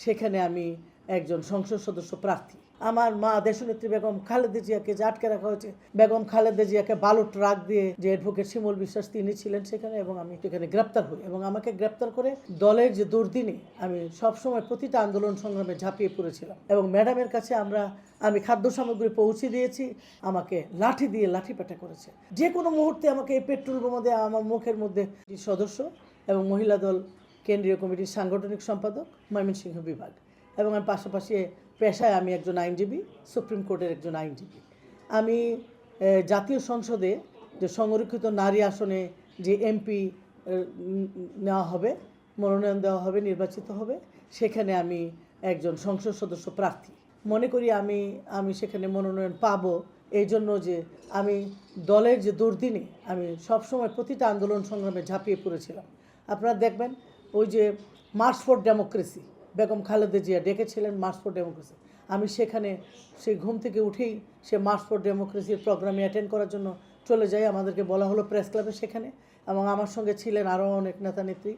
সেখানে আমি একজন সংসদ সদস্য প্রার্থী। আমার মা দেশনেত্রী বেগম খালেদা জিয়াকে যে আটকে রাখা হয়েছে, বেগম খালেদা জিয়াকে বালু ট্রাক দিয়ে যে অ্যাডভোকেট শিমুল বিশ্বাস তিনি ছিলেন সেখানে, এবং আমি সেখানে গ্রেপ্তার হই এবং আমাকে গ্রেপ্তার করে দলের যে দুর্দিনে আমি সবসময় প্রতিটা আন্দোলন সংগ্রামে ঝাঁপিয়ে পড়েছিলাম এবং ম্যাডামের কাছে আমি খাদ্য সামগ্রী পৌঁছে দিয়েছি, আমাকে লাঠি দিয়ে লাঠিপেটা করেছে। যে কোনো মুহূর্তে আমাকে এই পেট্রোল বোমা দিয়ে আমার মুখের মধ্যে সদস্য এবং মহিলা দল কেন্দ্রীয় কমিটির সাংগঠনিক সম্পাদক ময়মনসিংহ বিভাগ, এবং আমি পাশাপাশি পেশায় আমি একজন আইনজীবী, সুপ্রিম কোর্টের একজন আইনজীবী। আমি জাতীয় সংসদে যে সংরক্ষিত নারী আসনে যে এমপি নেওয়া হবে, মনোনয়ন দেওয়া হবে, নির্বাচিত হবে, সেখানে আমি একজন সংসদ সদস্য প্রার্থী। মনে করি আমি সেখানে মনোনয়ন পাবো এই জন্য যে আমি দলের যে দুর্দিনে আমি সবসময় প্রতিটা আন্দোলন সংগ্রামে ঝাঁপিয়ে পড়েছিলাম। আপনারা দেখবেন ওই যে march for democracy Begum Khaleda Zia ডেকেছিলেন, মার্চ ফর ডেমোক্রেসি, আমি সেখানে সেই ঘুম থেকে উঠেই সে মার্চ ফর ডেমোক্রেসির প্রোগ্রামে অ্যাটেন্ড করার জন্য চলে যাই। আমাদেরকে বলা হলো প্রেস ক্লাবে সেখানে, এবং আমার সঙ্গে ছিলেন আরও অনেক নেতা নেত্রী।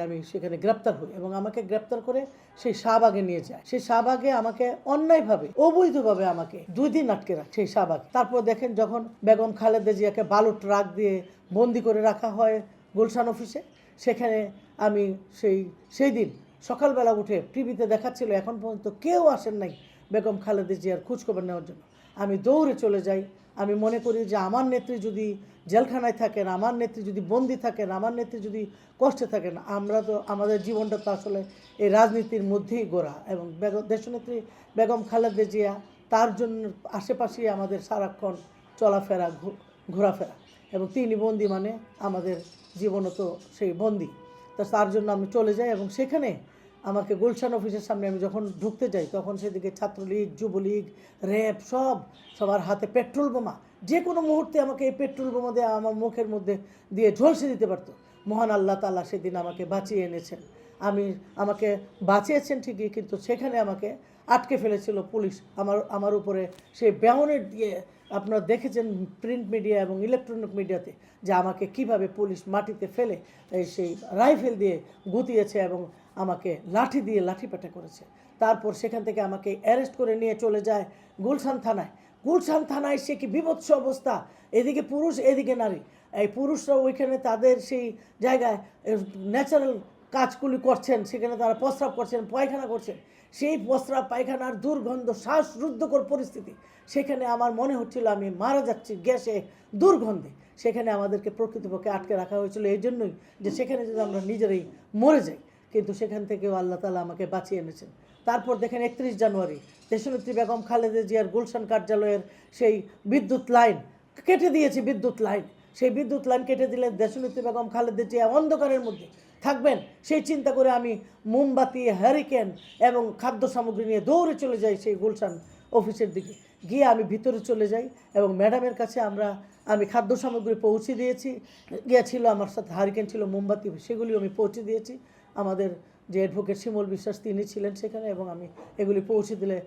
আমি সেখানে গ্রেপ্তার হই এবং আমাকে গ্রেপ্তার করে সেই শাহবাগে নিয়ে যায়। সেই শাহবাগে আমাকে অন্যায়ভাবে অবৈধভাবে আমাকে 2 দিন আটকে রাখে সেই শাহবাগে। তারপর দেখেন যখন বেগম খালেদা জিয়াকে বালু ট্রাক দিয়ে বন্দি করে রাখা হয় গুলশান অফিসে, সেখানে আমি সেই দিন সকালবেলা উঠে টিভিতে দেখাচ্ছিল এখন পর্যন্ত কেউ আসেন নাই বেগম খালেদা জিয়ার খোঁজখবর নেওয়ার জন্য। আমি দৌড়ে চলে যাই। আমি মনে করি যে আমার নেত্রী যদি জেলখানায় থাকেন, আমার নেত্রী যদি বন্দি থাকেন, আমার নেত্রী যদি কষ্টে থাকেন, আমাদের জীবনটা তো আসলে এই রাজনীতির মধ্যেই গড়া, এবং দেশনেত্রী বেগম খালেদা জিয়া তার জন্য আশেপাশেই আমাদের সারাক্ষণ চলাফেরা, ঘোরাফেরা, এবং তিনি বন্দি মানে আমাদের জীবনও তো সেই বন্দি। তার জন্য আমি চলে যাই এবং সেখানে আমাকে গুলশান অফিসের সামনে আমি যখন ঢুকতে যাই তখন সেদিকে ছাত্রলীগ, যুবলীগ, র্যাব সবার হাতে পেট্রোল বোমা। যে কোনো মুহূর্তে আমাকে এই পেট্রোল বোমা দিয়ে আমার মুখের মধ্যে দিয়ে ঝলসে দিতে পারতো। মহান আল্লাহ তাআলা সেদিন আমাকে বাঁচিয়ে এনেছেন। আমাকে বাঁচিয়েছেন ঠিকই, কিন্তু সেখানে আমাকে আটকে ফেলেছিল পুলিশ। আমার উপরে সেই ব্যানর দিয়ে, আপনারা দেখেছেন প্রিন্ট মিডিয়া এবং ইলেকট্রনিক মিডিয়াতে, যে আমাকে কিভাবে পুলিশ মাটিতে ফেলে সেই রাইফেল দিয়ে গুতিয়েছে এবং আমাকে লাঠি দিয়ে লাঠিপেটা করেছে। তারপর সেখান থেকে আমাকে অ্যারেস্ট করে নিয়ে চলে যায় গুলশান থানায়। গুলশান থানায় সে কি বিভৎস অবস্থা, এদিকে পুরুষ এদিকে নারী। এই পুরুষরা ওইখানে তাদের সেই জায়গায় ন্যাচারাল কাজগুলি করছেন, সেখানে তারা প্রস্রাব করছেন, পায়খানা করছেন। সেই প্রস্রাব পায়খানার দুর্গন্ধ, শ্বাসরুদ্ধকর পরিস্থিতি। সেখানে আমার মনে হচ্ছিল আমি মারা যাচ্ছি গ্যাসে, দুর্গন্ধে। সেখানে আমাদেরকে প্রকৃতপক্ষে আটকে রাখা হয়েছিল এই জন্যই যে সেখানে যদি আমরা নিজেরাই মরে যাই, কিন্তু সেখান থেকেও আল্লাহ তাআলা আমাকে বাঁচিয়ে এনেছেন। তারপর দেখেন 31 জানুয়ারি দেশনেত্রী বেগম খালেদা জিয়ার গুলশান কার্যালয়ের সেই বিদ্যুৎ লাইন কেটে দিয়েছে। সেই বিদ্যুৎ লাইন কেটে দিলে দেশনেত্রী বেগম খালেদা জিয়া অন্ধকারের মধ্যে থাকবেন সেই চিন্তা করে আমি মোমবাতি, হ্যারিকেন এবং খাদ্য সামগ্রী নিয়ে দৌড়ে চলে যাই সেই গুলশান অফিসের দিকে। গিয়ে আমি ভিতরে চলে যাই এবং ম্যাডামের কাছে আমি খাদ্য সামগ্রী পৌঁছে দিয়েছি। গিয়েছিল আমার সাথে হ্যারিকেন ছিল, মোমবাতি, সেগুলিও আমি পৌঁছে দিয়েছি। আমাদের যে অ্যাডভোকেট শিমুল বিশ্বাস তিনি ছিলেন সেখানে, এবং আমি এগুলি পৌঁছে দিলে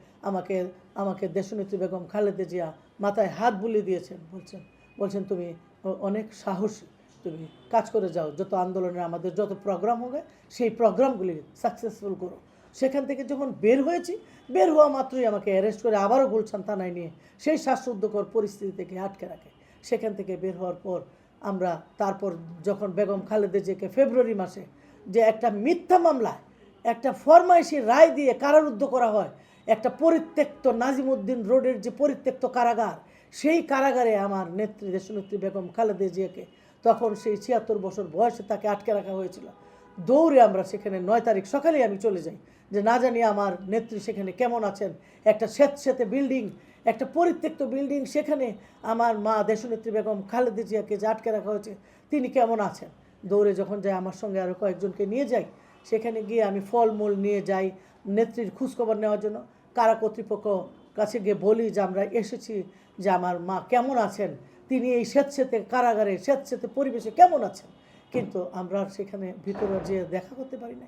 আমাকে দেশনেত্রী বেগম খালেদা জিয়া মাথায় হাত বুলিয়ে দিয়েছেন, বলছেন তুমি অনেক সাহসী, তুমি কাজ করে যাও, যত আন্দোলনে আমাদের যত প্রোগ্রাম হবে সেই প্রোগ্রামগুলি সাকসেসফুল করো। সেখান থেকে যখন বের হওয়া মাত্রই আমাকে অ্যারেস্ট করে আবারও গুলশান থানায় নিয়ে সেই শ্বাসরুদ্ধকর পরিস্থিতি থেকে আটকে রাখে। সেখান থেকে বের হওয়ার পর তারপর যখন বেগম খালেদা জিয়াকে ফেব্রুয়ারি মাসে যে একটা মিথ্যা মামলায় একটা ফরমাইশি রায় দিয়ে কারারুদ্ধ করা হয়, একটা পরিত্যক্ত নাজিমউদ্দিন রোডের যে পরিত্যক্ত কারাগার, সেই কারাগারে আমার নেত্রী দেশনেত্রী বেগম খালেদা জিয়াকে তখন সেই 76 বছর বয়সে তাকে আটকে রাখা হয়েছিল। দৌড়ে আমরা সেখানে 9 তারিখ সকালেই আমি চলে যাই, যে না জানি আমার নেত্রী সেখানে কেমন আছেন। একটা স্যাঁতস্যাঁতে বিল্ডিং, একটা পরিত্যক্ত বিল্ডিং, সেখানে আমার মা দেশনেত্রী বেগম খালেদা জিয়াকে যে আটকে রাখা হয়েছে তিনি কেমন আছেন। দৌড়ে যখন যাই আমার সঙ্গে আরও কয়েকজনকে নিয়ে যাই, সেখানে গিয়ে আমি ফলমূল নিয়ে যাই নেত্রীর খোঁজখবর নেওয়ার জন্য। কারা কর্তৃপক্ষ কাছে গিয়ে বলি যে আমরা এসেছি, যে আমার মা কেমন আছেন, তিনি এই স্যাঁতস্যাঁতে কারাগারে স্যাঁতস্যাঁতে পরিবেশে কেমন আছেন। কিন্তু আমরা সেখানে ভিতরে যেয়ে দেখা করতে পারি না।